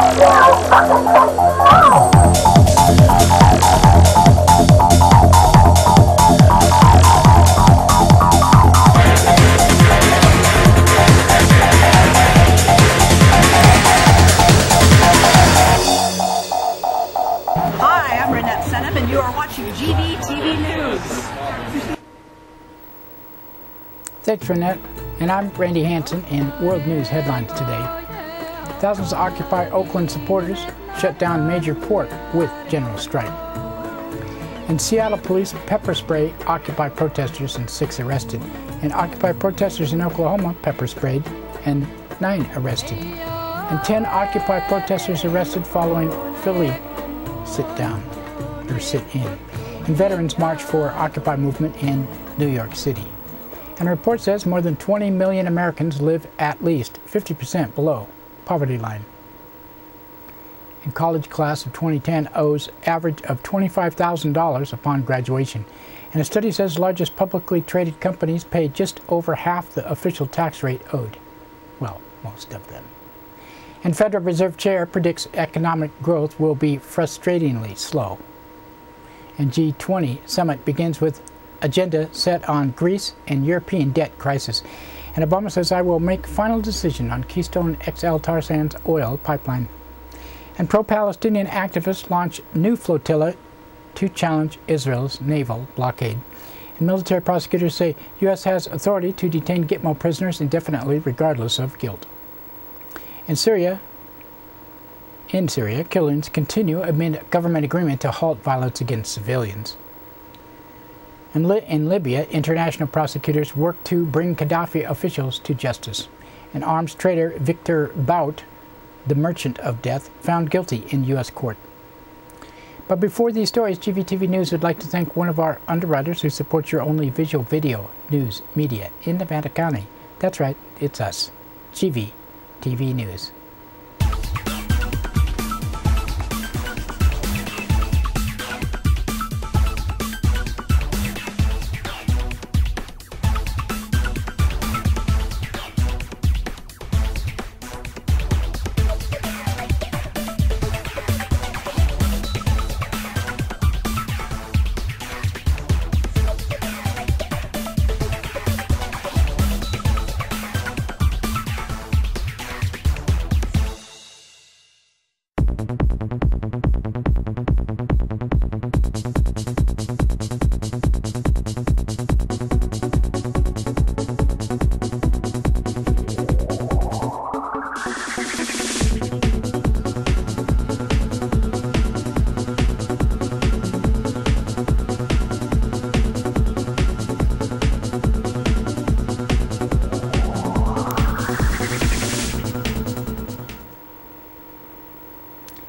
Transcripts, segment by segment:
And you are watching GVTV News. Thanks, Renette. And I'm Randy Hansen in World News Headlines today. Thousands of Occupy Oakland supporters shut down major port with general strike. And Seattle police pepper spray Occupy protesters and 6 arrested. And Occupy protesters in Oklahoma pepper sprayed and 9 arrested. And 10 Occupy protesters arrested following Philly sit-in. And veterans march for Occupy movement in New York City. And a report says more than 20 million Americans live at least 50% below poverty line. And college class of 2010 owes average of $25,000 upon graduation. And a study says largest publicly traded companies pay just over half the official tax rate owed. Well, most of them. And Federal Reserve Chair predicts economic growth will be frustratingly slow. And G20 summit begins with agenda set on Greece and European debt crisis. And Obama says, I will make final decision on Keystone XL tar sands oil pipeline. And pro-Palestinian activists launch new flotilla to challenge Israel's naval blockade. And military prosecutors say U.S. has authority to detain Gitmo prisoners indefinitely regardless of guilt. In Syria, killings continue amid government agreement to halt violence against civilians. And in Libya, international prosecutors work to bring Gaddafi officials to justice. And arms trader Victor Bout, the merchant of death, found guilty in U.S. court. But before these stories, GVTV News would like to thank one of our underwriters who supports your only visual video news media in Nevada County. That's right, it's us, GVTV News.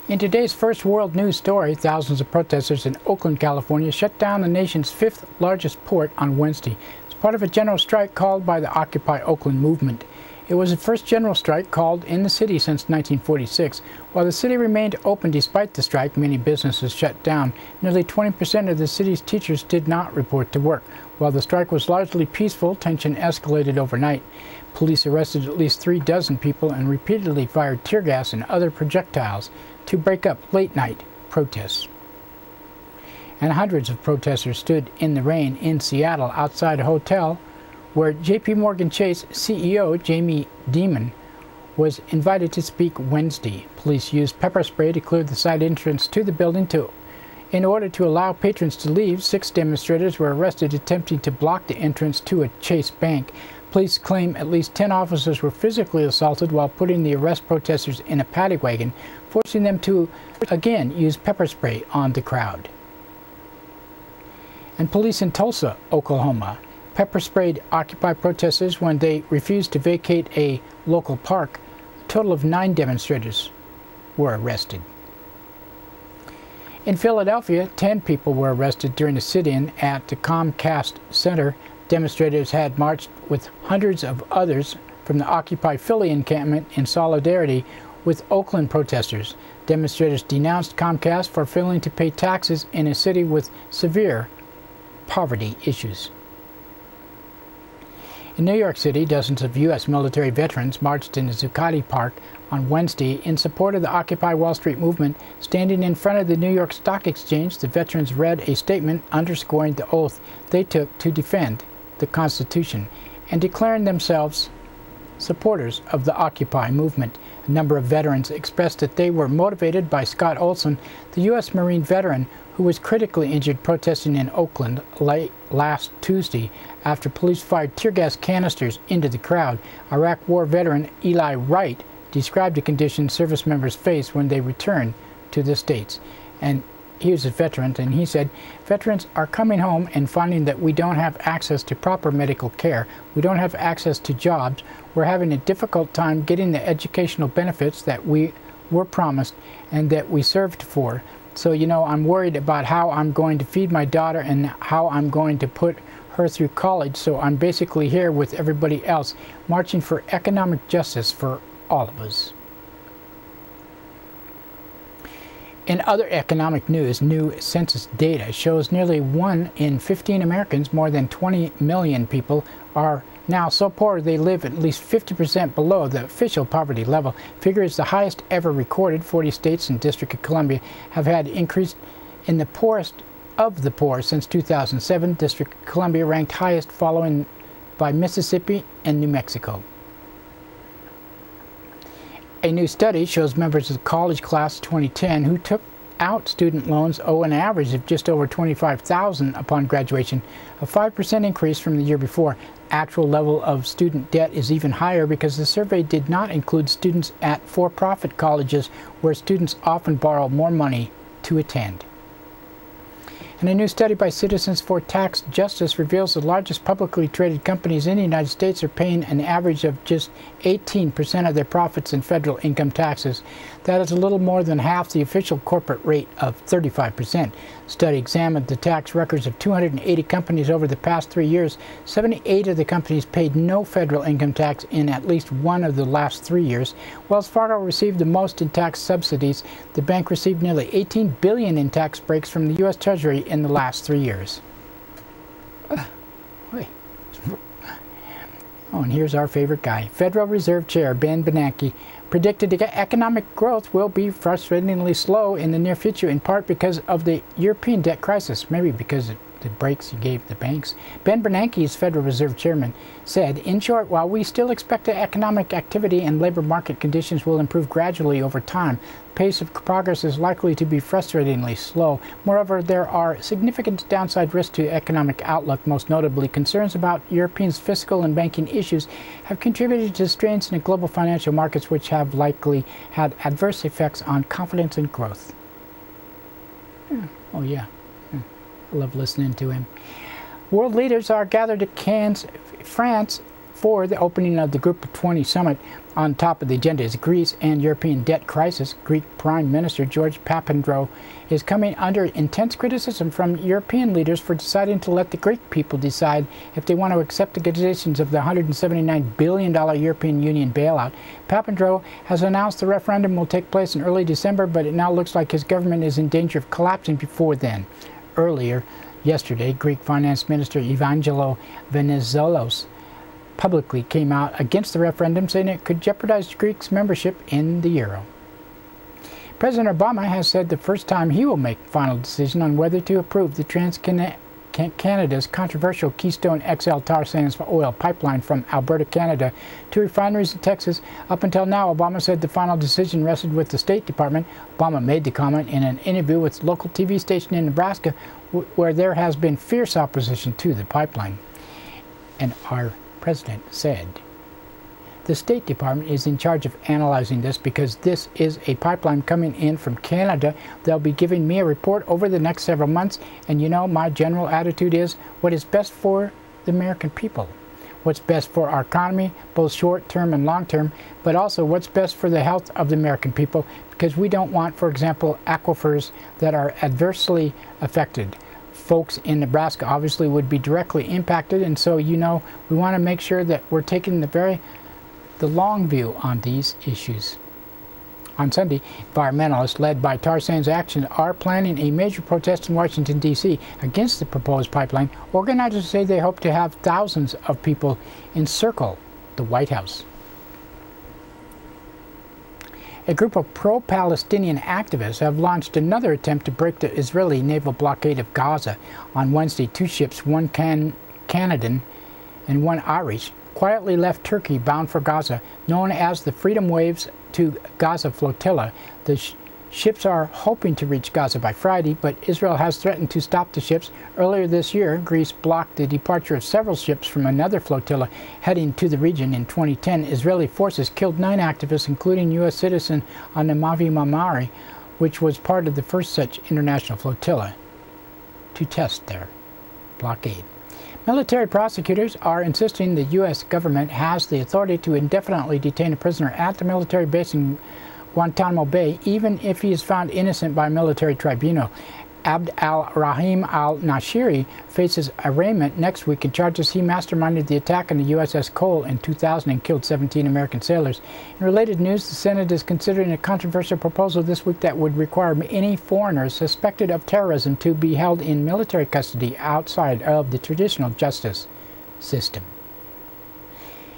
In today's first world news story, thousands of protesters in Oakland, California shut down the nation's 5th largest port on Wednesday as part of a general strike called by the Occupy Oakland movement. It was the first general strike called in the city since 1946. While the city remained open despite the strike, many businesses shut down. Nearly 20% of the city's teachers did not report to work. While the strike was largely peaceful, tension escalated overnight. Police arrested at least 36 people and repeatedly fired tear gas and other projectiles to break up late-night protests. And hundreds of protesters stood in the rain in Seattle outside a hotel where J.P. Morgan Chase CEO Jamie Dimon was invited to speak Wednesday. Police used pepper spray to clear the side entrance to the building in order to allow patrons to leave. 6 demonstrators were arrested attempting to block the entrance to a Chase bank. Police claim at least 10 officers were physically assaulted while putting the arrest protesters in a paddy wagon, forcing them to again use pepper spray on the crowd. And police in Tulsa, Oklahoma, pepper sprayed Occupy protesters when they refused to vacate a local park. A total of 9 demonstrators were arrested. In Philadelphia, 10 people were arrested during a sit-in at the Comcast Center. Demonstrators had marched with hundreds of others from the Occupy Philly encampment in solidarity with Oakland protesters. Demonstrators denounced Comcast for failing to pay taxes in a city with severe poverty issues. In New York City, dozens of U.S. military veterans marched in the Zuccotti Park On Wednesday, in support of the Occupy Wall Street movement, standing in front of the New York Stock Exchange, the veterans read a statement underscoring the oath they took to defend the Constitution and declaring themselves supporters of the Occupy movement. A number of veterans expressed that they were motivated by Scott Olson, the U.S. Marine veteran who was critically injured protesting in Oakland late last Tuesday after police fired tear gas canisters into the crowd. Iraq War veteran Eli Wright described the conditions service members face when they return to the States. And he was a veteran, and he said, veterans are coming home and finding that we don't have access to proper medical care. We don't have access to jobs. We're having a difficult time getting the educational benefits that we were promised and that we served for. So, you know, I'm worried about how I'm going to feed my daughter and how I'm going to put her through college. So I'm basically here with everybody else, marching for economic justice for all of us. In other economic news, new census data shows nearly 1 in 15 Americans, more than 20 million people, are now so poor they live at least 50% below the official poverty level. Figure is the highest ever recorded. 40 states and District of Columbia have had increase in the poorest of the poor since 2007. District of Columbia ranked highest, following by Mississippi and New Mexico. A new study shows members of the college class of 2010 who took out student loans owe an average of just over $25,000 upon graduation, a 5% increase from the year before. Actual level of student debt is even higher because the survey did not include students at for-profit colleges where students often borrow more money to attend. And a new study by Citizens for Tax Justice reveals the largest publicly traded companies in the United States are paying an average of just 18% of their profits in federal income taxes. That is a little more than half the official corporate rate of 35%. The study examined the tax records of 280 companies over the past 3 years. 78 of the companies paid no federal income tax in at least one of the last 3 years. Wells Fargo received the most in tax subsidies. The bank received nearly $18 billion in tax breaks from the U.S. Treasury in the last 3 years. Oh, and here's our favorite guy. Federal Reserve Chair Ben Bernanke predicted the economic growth will be frustratingly slow in the near future, in part because of the European debt crisis, maybe because of the breaks he gave the banks. Ben Bernanke's Federal Reserve Chairman said, in short, while we still expect that economic activity and labor market conditions will improve gradually over time, the pace of progress is likely to be frustratingly slow. Moreover, there are significant downside risks to economic outlook. Most notably, concerns about Europeans' fiscal and banking issues have contributed to strains in the global financial markets, which have likely had adverse effects on confidence and growth. Oh yeah. I love listening to him. World leaders are gathered at Cannes, France, for the opening of the Group of 20 summit. On top of the agenda is Greece and European debt crisis. Greek Prime Minister George Papandreou is coming under intense criticism from European leaders for deciding to let the Greek people decide if they want to accept the conditions of the $179 billion European Union bailout. Papandreou has announced the referendum will take place in early December, but it now looks like his government is in danger of collapsing before then. Earlier yesterday, Greek Finance Minister Evangelos Venizelos publicly came out against the referendum, saying it could jeopardize Greece's membership in the euro. President Obama has said the first time he will make final decision on whether to approve the Canada's controversial Keystone XL tar sands oil pipeline from Alberta, Canada, to refineries in Texas. Up until now, Obama said the final decision rested with the State Department. Obama made the comment in an interview with a local TV station in Nebraska, where there has been fierce opposition to the pipeline. And our president said, the State Department is in charge of analyzing this because this is a pipeline coming in from Canada. They'll be giving me a report over the next several months, and you know, my general attitude is what is best for the American people, what's best for our economy, both short-term and long-term, but also what's best for the health of the American people, because we don't want, for example, aquifers that are adversely affected. Folks in Nebraska obviously would be directly impacted, and so, you know, we want to make sure that we're taking the long view on these issues. On Sunday, environmentalists led by Tar Sands Action are planning a major protest in Washington, D.C. against the proposed pipeline. Organizers say they hope to have thousands of people encircle the White House. A group of pro-Palestinian activists have launched another attempt to break the Israeli naval blockade of Gaza. On Wednesday, 2 ships, one Canadian and one Irish, quietly left Turkey bound for Gaza, known as the Freedom Waves to Gaza Flotilla. The ships are hoping to reach Gaza by Friday, but Israel has threatened to stop the ships. Earlier this year, Greece blocked the departure of several ships from another flotilla heading to the region. In 2010, Israeli forces killed 9 activists, including U.S. citizen on the Mavi Mamari, which was part of the first such international flotilla to test their blockade. Military prosecutors are insisting the U.S. government has the authority to indefinitely detain a prisoner at the military base in Guantanamo Bay, even if he is found innocent by a military tribunal. Abd al-Rahim al-Nashiri faces arraignment next week in charges he masterminded the attack on the USS Cole in 2000 and killed 17 American sailors. In related news, the Senate is considering a controversial proposal this week that would require any foreigners suspected of terrorism to be held in military custody outside of the traditional justice system.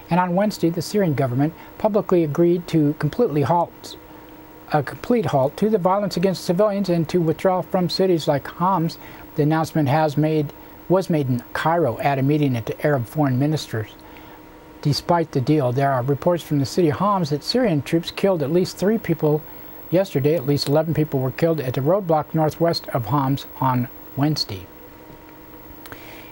And on Wednesday, the Syrian government publicly agreed to a complete halt to the violence against civilians and to withdraw from cities like Homs. The announcement was made in Cairo at a meeting of the Arab foreign ministers. Despite the deal, there are reports from the city of Homs that Syrian troops killed at least 3 people yesterday. At least 11 people were killed at the roadblock northwest of Homs on Wednesday.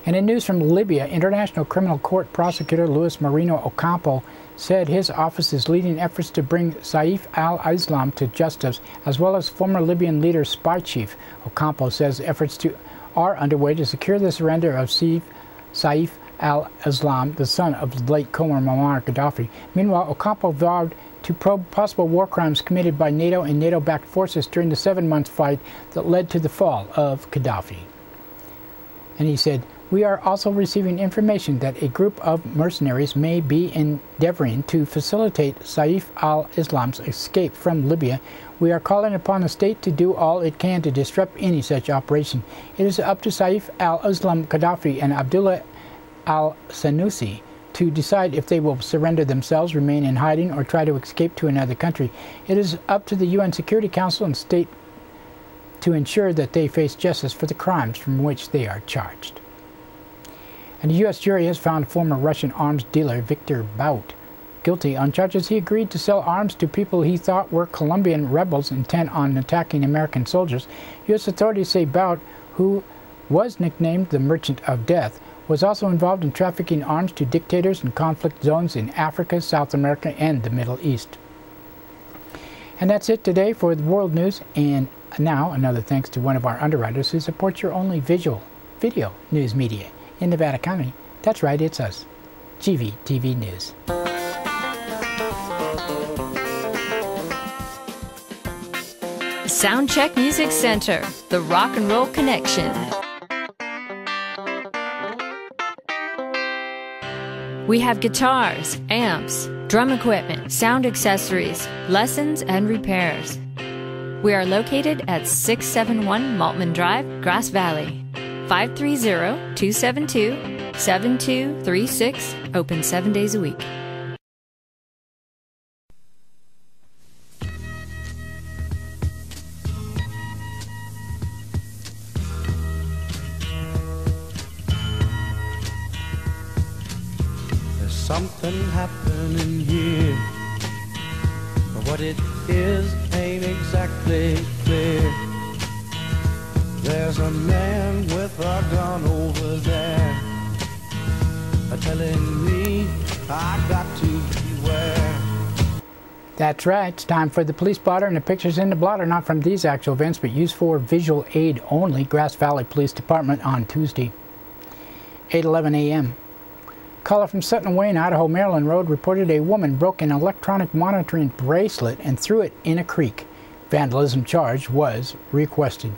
And in news from Libya, International Criminal Court prosecutor Luis Moreno Ocampo said his office is leading efforts to bring Saif al-Islam to justice, as well as former Libyan leader spy chief. Ocampo says efforts are underway to secure the surrender of Saif al-Islam, the son of the late Muammar Gaddafi. Meanwhile, Ocampo vowed to probe possible war crimes committed by NATO and NATO-backed forces during the 7-month fight that led to the fall of Gaddafi. And he said, "We are also receiving information that a group of mercenaries may be endeavoring to facilitate Saif al-Islam's escape from Libya. We are calling upon the state to do all it can to disrupt any such operation. It is up to Saif al-Islam Gaddafi and Abdullah al-Sanusi to decide if they will surrender themselves, remain in hiding, or try to escape to another country. It is up to the UN Security Council and state to ensure that they face justice for the crimes from which they are charged." And a U.S. jury has found former Russian arms dealer Viktor Bout guilty on charges he agreed to sell arms to people he thought were Colombian rebels intent on attacking American soldiers. U.S. authorities say Bout, who was nicknamed the Merchant of Death, was also involved in trafficking arms to dictators in conflict zones in Africa, South America, and the Middle East. And that's it today for the World News. And now, another thanks to one of our underwriters who supports your only video news media in Nevada County. That's right, it's us, GVTV News. Soundcheck Music Center, the rock and roll connection. We have guitars, amps, drum equipment, sound accessories, lessons, and repairs. We are located at 671 Maltman Drive, Grass Valley. 530-272-7236, open 7 days a week. There's something happening here, but what it is ain't exactly clear. There's a man with a gun over there, telling me I got to beware. That's right, it's time for the police blotter, and the pictures in the blotter not from these actual events but used for visual aid only. Grass Valley Police Department on Tuesday, 8:11 a.m. Caller from Sutton Wayne, Idaho, Maryland Road reported a woman broke an electronic monitoring bracelet and threw it in a creek. Vandalism charge was requested.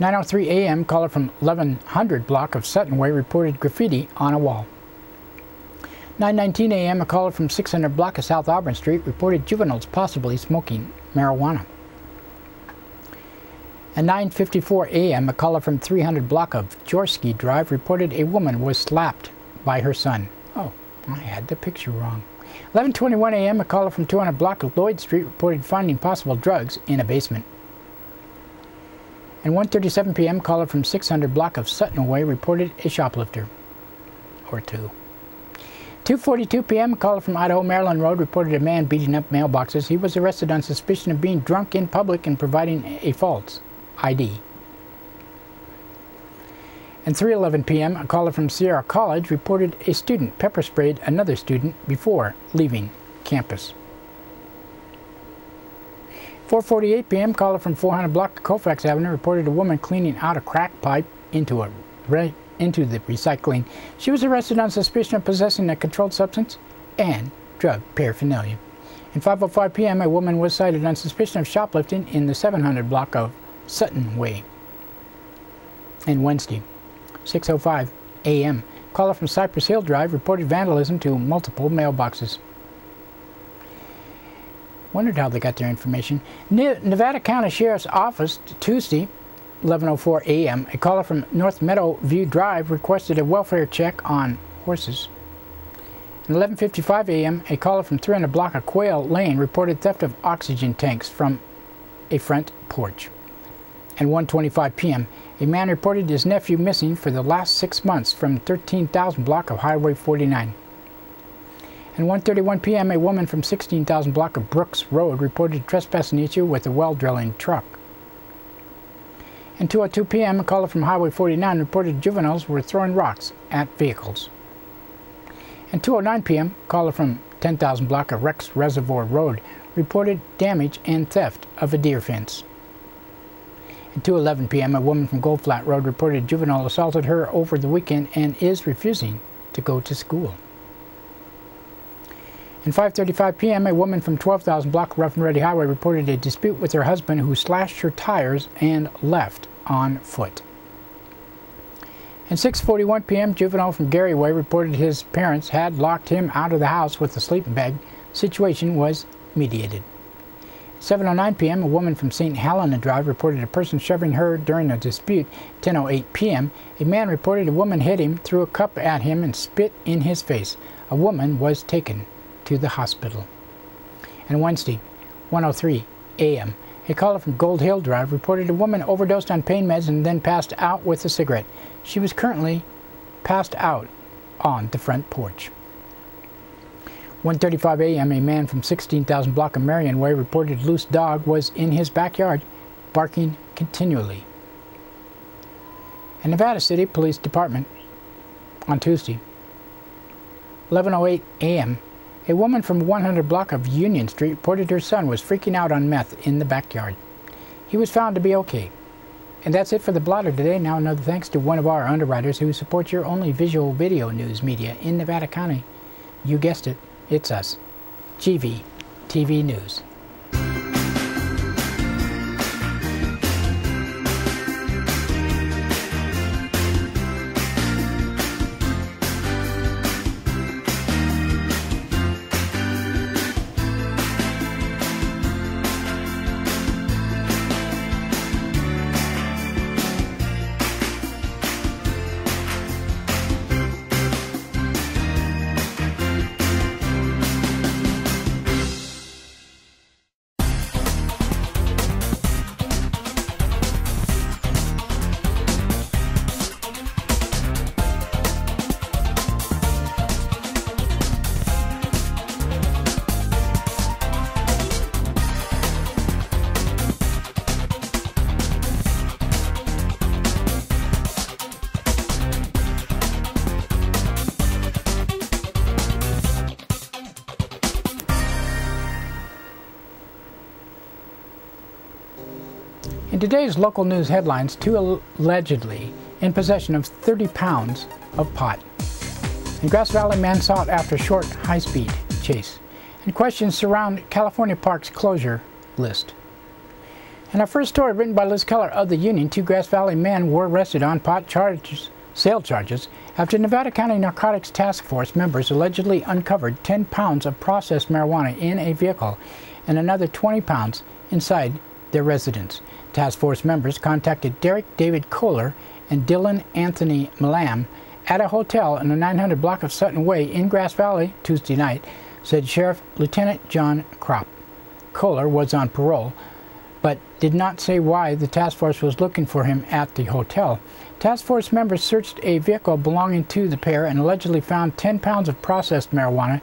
9:03 a.m. caller from 1100 block of Sutton Way reported graffiti on a wall. 9:19 a.m. a caller from 600 block of South Auburn Street reported juveniles possibly smoking marijuana. At 9:54 a.m. a caller from 300 block of Jorsky Drive reported a woman was slapped by her son. Oh, I had the picture wrong. 11:21 a.m., a caller from 200 block of Lloyd Street reported finding possible drugs in a basement. And 1:37 p.m., a caller from 600 block of Sutton Way reported a shoplifter or two. 2:42 p.m., a caller from Idaho Maryland Road reported a man beating up mailboxes. He was arrested on suspicion of being drunk in public and providing a false ID. And 3:11 p.m., a caller from Sierra College reported a student pepper sprayed another student before leaving campus. 4:48 p.m., caller from 400 block of Colfax Avenue reported a woman cleaning out a crack pipe into the recycling. She was arrested on suspicion of possessing a controlled substance and drug paraphernalia. And 5:05 p.m., a woman was cited on suspicion of shoplifting in the 700 block of Sutton Way. And Wednesday, 6:05 a.m., caller from Cypress Hill Drive reported vandalism to multiple mailboxes. Wondered how they got their information. Nevada County Sheriff's Office, Tuesday, 11:04 a.m., a caller from North Meadowview Drive requested a welfare check on horses. At 11:55 a.m., a caller from 300 block of Quail Lane reported theft of oxygen tanks from a front porch. At 1:25 p.m., a man reported his nephew missing for the last 6 months from 13,000 block of Highway 49. At 1:31 p.m., a woman from 16,000 block of Brooks Road reported trespassing issue with a well drilling truck. At 2:02 p.m., a caller from Highway 49 reported juveniles were throwing rocks at vehicles. At 2:09 p.m., a caller from 10,000 block of Rex Reservoir Road reported damage and theft of a deer fence. At 2:11 p.m., a woman from Gold Flat Road reported a juvenile assaulted her over the weekend and is refusing to go to school. At 5:35 p.m., a woman from 12,000 block of Rough and Ready Highway reported a dispute with her husband who slashed her tires and left on foot. At 6:41 p.m., juvenile from Gary Way reported his parents had locked him out of the house with a sleeping bag. Situation was mediated. At 7:09 p.m., a woman from St. Helena Drive reported a person shoving her during a dispute. 10:08 p.m., a man reported a woman hit him, threw a cup at him, and spit in his face. A woman was taken to the hospital. And Wednesday, 1:03 a.m., a caller from Gold Hill Drive reported a woman overdosed on pain meds and then passed out with a cigarette. She was currently passed out on the front porch. 1:35 a.m., a man from 16,000 block of Marion Way reported a loose dog was in his backyard barking continually. And Nevada City Police Department on Tuesday, 11:08 a.m., a woman from 100 block of Union Street reported her son was freaking out on meth in the backyard. He was found to be okay. And that's it for the blotter today. Now another thanks to one of our underwriters who supports your only visual video news media in Nevada County. You guessed it, it's us, GVTV News. In today's local news headlines, two allegedly in possession of 30 pounds of pot. In Grass Valley, man sought after short, high-speed chase. And questions surround California Park's closure list. And our first story, written by Liz Keller of the Union, two Grass Valley men were arrested on pot sale charges after Nevada County Narcotics Task Force members allegedly uncovered 10 pounds of processed marijuana in a vehicle and another 20 pounds inside their residence. Task Force members contacted Derek David Kohler and Dylan Anthony Malam at a hotel in the 900 block of Sutton Way in Grass Valley Tuesday night. said Sheriff Lieutenant John Kropp. Kohler was on parole, but did not say why the task force was looking for him at the hotel. Task force members searched a vehicle belonging to the pair and allegedly found 10 pounds of processed marijuana.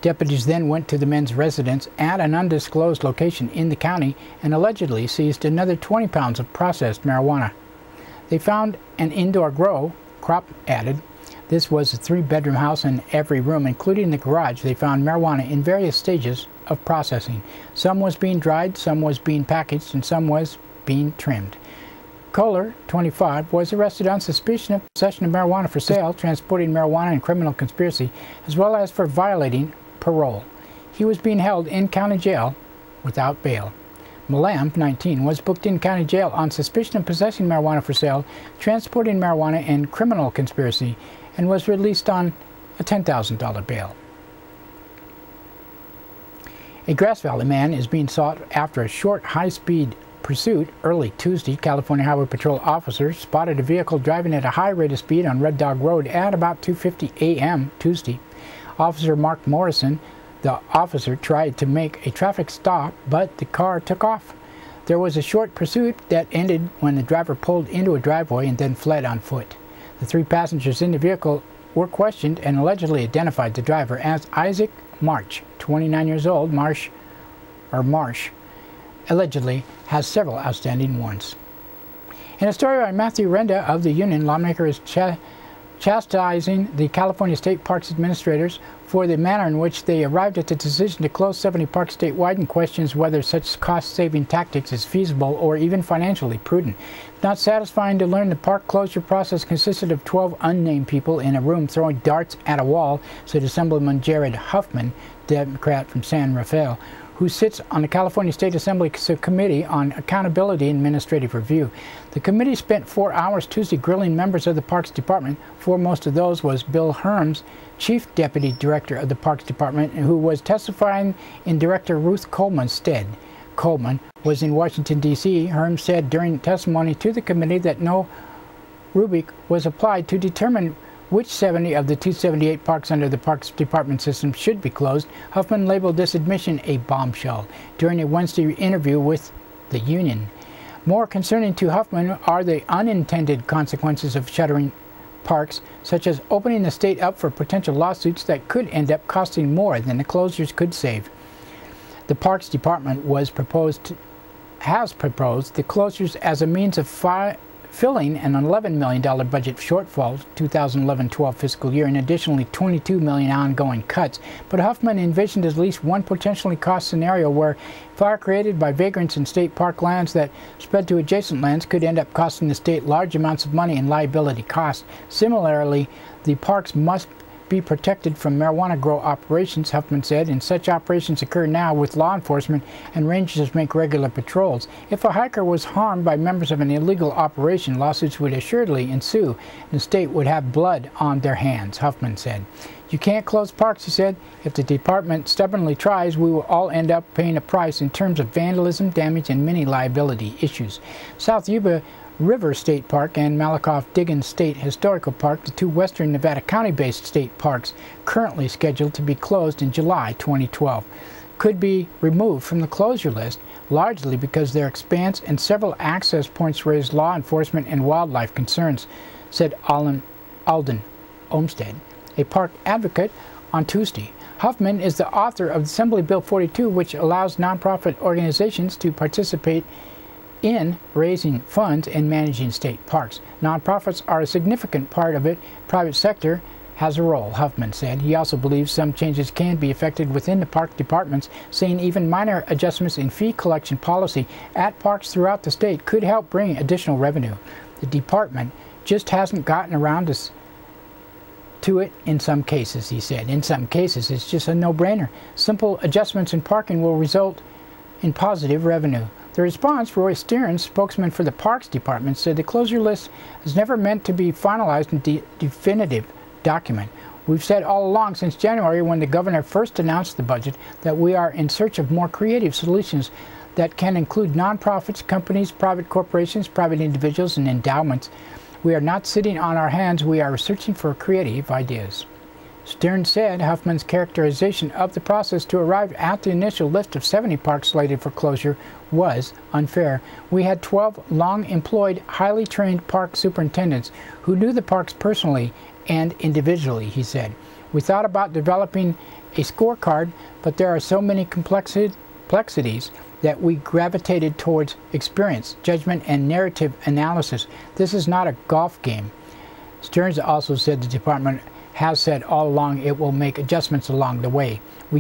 Deputies then went to the men's residence at an undisclosed location in the county and allegedly seized another 20 pounds of processed marijuana. They found an indoor grow, Kropp added. This was a 3-bedroom house, and every room, including the garage, they found marijuana in various stages of processing. Some was being dried, some was being packaged, and some was being trimmed. Kohler, 25, was arrested on suspicion of possession of marijuana for sale, transporting marijuana, and criminal conspiracy, as well as for violating parole. He was being held in county jail without bail. Malam, 19, was booked in county jail on suspicion of possessing marijuana for sale, transporting marijuana, and criminal conspiracy, and was released on a $10,000 bail. A Grass Valley man is being sought after a short, high-speed pursuit. Early Tuesday, California Highway Patrol officers spotted a vehicle driving at a high rate of speed on Red Dog Road at about 2:50 a.m. Tuesday. Officer Mark Morrison, the officer, tried to make a traffic stop, but the car took off. There was a short pursuit that ended when the driver pulled into a driveway and then fled on foot. The 3 passengers in the vehicle were questioned and allegedly identified the driver as Isaac March, 29 years old. Marsh allegedly has several outstanding warrants. In a story by Matthew Renda of the Union, lawmaker is chastising the California State Parks administrators for the manner in which they arrived at the decision to close 70 parks statewide, and questions whether such cost-saving tactics is feasible or even financially prudent. It's not satisfying to learn the park closure process consisted of 12 unnamed people in a room throwing darts at a wall, said Assemblyman Jared Huffman, Democrat from San Rafael, who sits on the California State Assembly Committee on Accountability and Administrative Review. The committee spent 4 hours Tuesday grilling members of the Parks Department. Foremost of those was Bill Herms, Chief Deputy Director of the Parks Department, who was testifying in Director Ruth Coleman's stead. Coleman was in Washington, D.C. Herms said during testimony to the committee that no rubric was applied to determine which 70 of the 278 parks under the Parks Department system should be closed. Huffman labeled this admission a bombshell during a Wednesday interview with the Union. More concerning to Huffman are the unintended consequences of shuttering parks, such as opening the state up for potential lawsuits that could end up costing more than the closures could save. The Parks Department has proposed the closures as a means of filling an $11 million budget shortfall 2011-12 fiscal year, and additionally $22 million ongoing cuts. But Huffman envisioned at least one potentially cost scenario where fire created by vagrants in state park lands that spread to adjacent lands could end up costing the state large amounts of money in liability costs. Similarly, the parks must be protected from marijuana grow operations, Huffman said, and such operations occur now with law enforcement and rangers make regular patrols. If a hiker was harmed by members of an illegal operation, lawsuits would assuredly ensue, and the state would have blood on their hands, Huffman said. You can't close parks, he said. If the department stubbornly tries, we will all end up paying a price in terms of vandalism, damage, and many liability issues. South Yuba River State Park and Malakoff-Diggins State Historical Park, the 2 western Nevada County-based state parks currently scheduled to be closed in July 2012, could be removed from the closure list, largely because their expanse and several access points raise law enforcement and wildlife concerns, said Alden Olmsted, a park advocate, on Tuesday. Huffman is the author of Assembly Bill 42, which allows nonprofit organizations to participate in raising funds and managing state parks. Nonprofits are a significant part of it. Private sector has a role, Huffman said. He also believes some changes can be effected within the park departments, saying even minor adjustments in fee collection policy at parks throughout the state could help bring additional revenue. The department just hasn't gotten around to it in some cases, he said. In some cases, it's just a no-brainer. Simple adjustments in parking will result in positive revenue. The response, Roy Stearns, spokesman for the Parks Department, said the closure list is never meant to be finalized in definitive document. We've said all along since January, when the governor first announced the budget, that we are in search of more creative solutions that can include nonprofits, companies, private corporations, private individuals, and endowments. We are not sitting on our hands. We are searching for creative ideas. Stearns said Huffman's characterization of the process to arrive at the initial list of 70 parks slated for closure was unfair. We had 12 long-employed, highly trained park superintendents who knew the parks personally and individually, he said. We thought about developing a scorecard, but there are so many complexities that we gravitated towards experience, judgment, and narrative analysis. This is not a golf game. Stearns also said the department has said all along it will make adjustments along the way. Do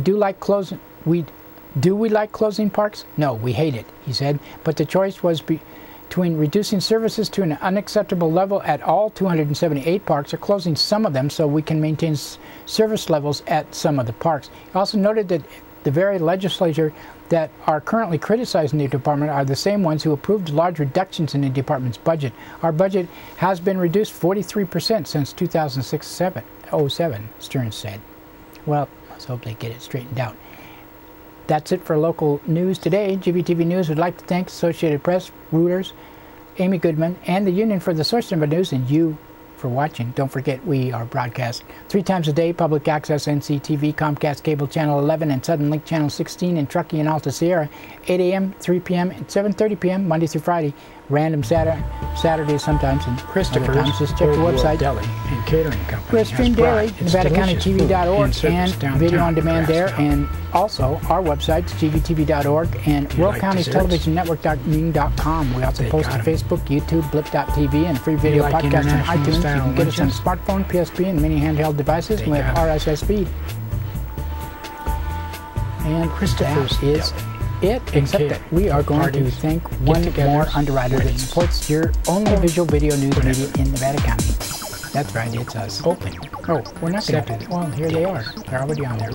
we like closing parks? No, we hate it, he said. But the choice was between reducing services to an unacceptable level at all 278 parks or closing some of them so we can maintain service levels at some of the parks. He also noted that the very legislature that are currently criticizing the department are the same ones who approved large reductions in the department's budget. Our budget has been reduced 43% since 2006-07, Stearns said. Well, let's hope they get it straightened out. That's it for local news today. GVTV News would like to thank Associated Press, Reuters, Amy Goodman, and the Union for the source of our news, and you for watching. Don't forget, we are broadcast 3 times a day, public access, NCTV, Comcast Cable Channel 11, and Southern Link Channel 16 in Truckee and Alta Sierra, 8 a.m., 3 p.m., and 7:30 p.m., Monday through Friday. Random Saturdays sometimes, and Christopher's times. Just check the website. Deli and Catering Company. We're streamed daily, NevadaCountyTV.org, and video on demand there, and also our websites, GVTV.org, and Will County's TelevisionNetwork.com. We also post on Facebook, YouTube, Blip.tv, and free video podcasts on iTunes. You can get us on smartphone, PSP, and many handheld devices with RSS feed. And Christopher's that is it, except that we are going to thank one more underwriter that supports your only visual video news media in Nevada County. That's right, it's us. Open. Oh, we're not going to do that. Well, here they are. They're already on there.